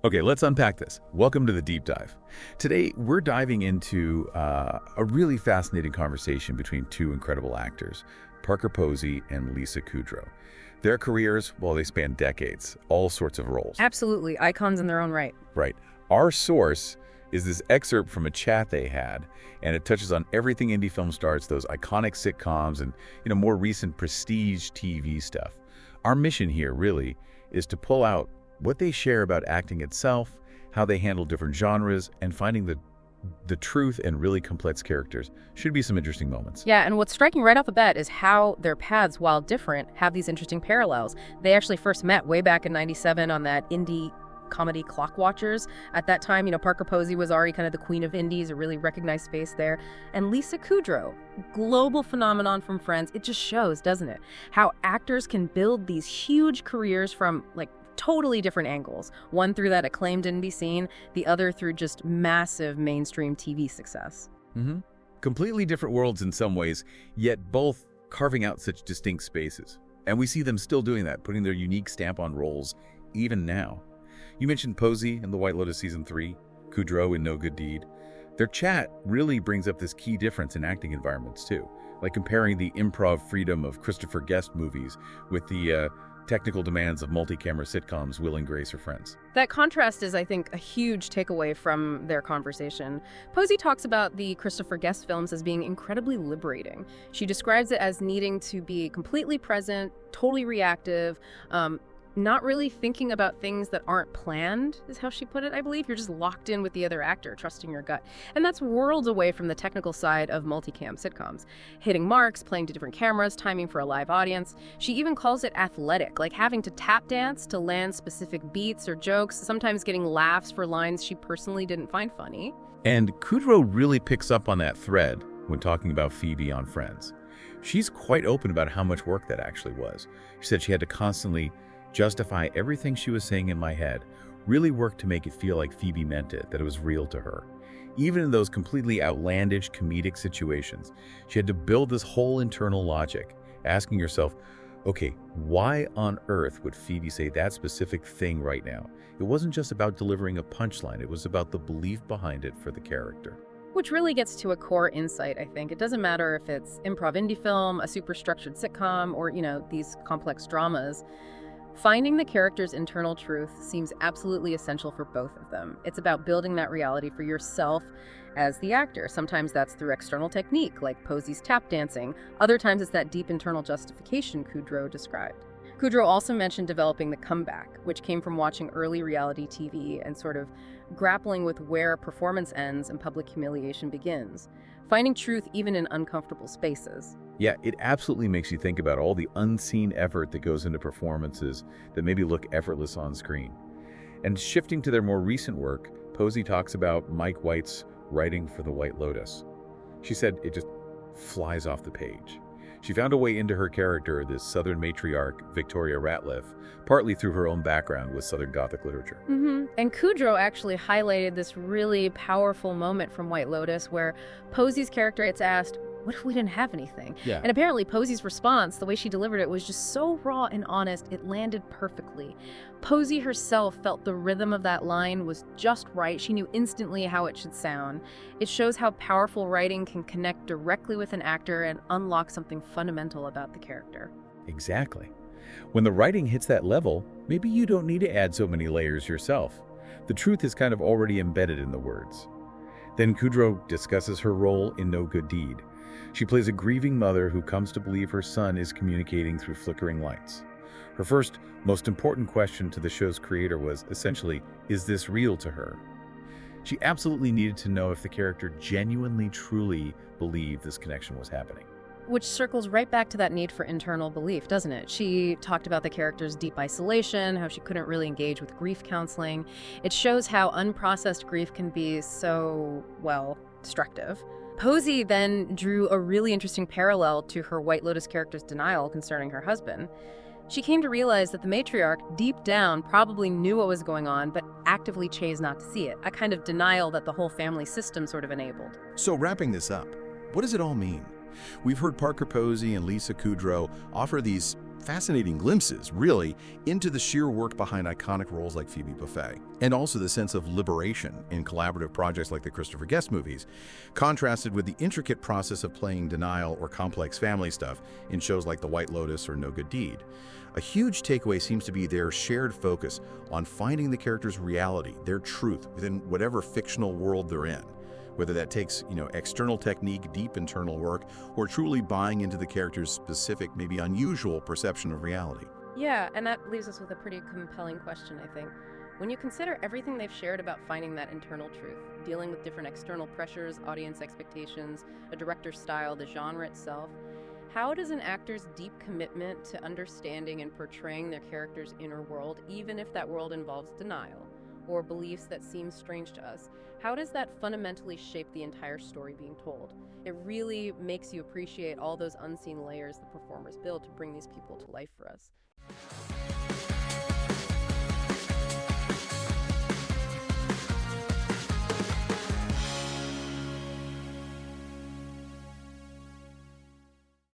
Okay, let's unpack this. Welcome to the deep dive. Today, we're diving into a really fascinating conversation between two incredible actors, Parker Posey and Lisa Kudrow. Their careers, well, they span decades, all sorts of roles. Absolutely, icons in their own right. Right. Our source is this excerpt from a chat they had, and it touches on everything indie film stars, those iconic sitcoms and, more recent prestige TV stuff. Our mission here, really, is to pull out what they share about acting itself, how they handle different genres, and finding the truth and really complex characters. Should be some interesting moments. Yeah, and what's striking right off the bat is how their paths, while different, have these interesting parallels. They actually first met way back in '97 on that indie comedy Clock Watchers. At that time, Parker Posey was already kind of the queen of indies, a really recognized space there. And Lisa Kudrow, global phenomenon from Friends. It just shows, doesn't it, how actors can build these huge careers from, totally different angles. One through that acclaim didn't be seen, the other through just massive mainstream TV success. Completely different worlds in some ways, yet both carving out such distinct spaces. And we see them still doing that, putting their unique stamp on roles, even now. You mentioned Posey in The White Lotus Season 3, Kudrow in No Good Deed. Their chat really brings up this key difference in acting environments, too, like comparing the improv freedom of Christopher Guest movies with the technical demands of multi-camera sitcoms Will and Grace or Friends. That contrast is, I think, a huge takeaway from their conversation. Posey talks about the Christopher Guest films as being incredibly liberating. She describes it as needing to be completely present, totally reactive, not really thinking about things that aren't planned, is how she put it, I believe. You're just locked in with the other actor, trusting your gut. And that's worlds away from the technical side of multicam sitcoms. Hitting marks, playing to different cameras, timing for a live audience. She even calls it athletic, like having to tap dance to land specific beats or jokes, sometimes getting laughs for lines she personally didn't find funny. And Kudrow really picks up on that thread when talking about Phoebe on Friends. She's quite open about how much work that actually was. She said she had to constantly justify everything she was saying in my head, really worked to make it feel like Phoebe meant it, that it was real to her. Even in those completely outlandish comedic situations, she had to build this whole internal logic, asking herself, okay, why on earth would Phoebe say that specific thing right now? It wasn't just about delivering a punchline, it was about the belief behind it for the character. Which really gets to a core insight, I think. It doesn't matter if it's improv indie film, a super structured sitcom, or, these complex dramas. Finding the character's internal truth seems absolutely essential for both of them. It's about building that reality for yourself as the actor. Sometimes that's through external technique, like Posey's tap dancing. Other times it's that deep internal justification Kudrow described. Kudrow also mentioned developing the comeback, which came from watching early reality TV and sort of grappling with where performance ends and public humiliation begins. Finding truth even in uncomfortable spaces. Yeah, it absolutely makes you think about all the unseen effort that goes into performances that maybe look effortless on screen. And shifting to their more recent work, Posey talks about Mike White's writing for The White Lotus. She said it just flies off the page. She found a way into her character, this Southern matriarch, Victoria Ratliff, partly through her own background with Southern Gothic literature. And Kudrow actually highlighted this really powerful moment from White Lotus where Posey's character gets asked, what if we didn't have anything? Yeah. And apparently Posey's response, the way she delivered it, was just so raw and honest, it landed perfectly. Posey herself felt the rhythm of that line was just right. She knew instantly how it should sound. It shows how powerful writing can connect directly with an actor and unlock something fundamental about the character. Exactly. When the writing hits that level, maybe you don't need to add so many layers yourself. The truth is kind of already embedded in the words. Then Kudrow discusses her role in No Good Deed. She plays a grieving mother who comes to believe her son is communicating through flickering lights. Her first, most important question to the show's creator was, essentially, is this real to her? She absolutely needed to know if the character genuinely, truly believed this connection was happening. Which circles right back to that need for internal belief, doesn't it? She talked about the character's deep isolation, how she couldn't really engage with grief counseling. It shows how unprocessed grief can be so, destructive. Posey then drew a really interesting parallel to her White Lotus character's denial concerning her husband. She came to realize that the matriarch, deep down, probably knew what was going on, but actively chose not to see it, a kind of denial that the whole family system sort of enabled. So wrapping this up, what does it all mean? We've heard Parker Posey and Lisa Kudrow offer these fascinating glimpses, really, into the sheer work behind iconic roles like Phoebe Buffay, and also the sense of liberation in collaborative projects like the Christopher Guest movies, contrasted with the intricate process of playing denial or complex family stuff in shows like The White Lotus or No Good Deed. A huge takeaway seems to be their shared focus on finding the character's reality, their truth, within whatever fictional world they're in. Whether that takes, external technique, deep internal work, or truly buying into the character's specific, maybe unusual perception of reality. Yeah, and that leaves us with a pretty compelling question, I think. When you consider everything they've shared about finding that internal truth, dealing with different external pressures, audience expectations, a director's style, the genre itself, how does an actor's deep commitment to understanding and portraying their character's inner world, even if that world involves denial or beliefs that seem strange to us, how does that fundamentally shape the entire story being told? It really makes you appreciate all those unseen layers the performers build to bring these people to life for us.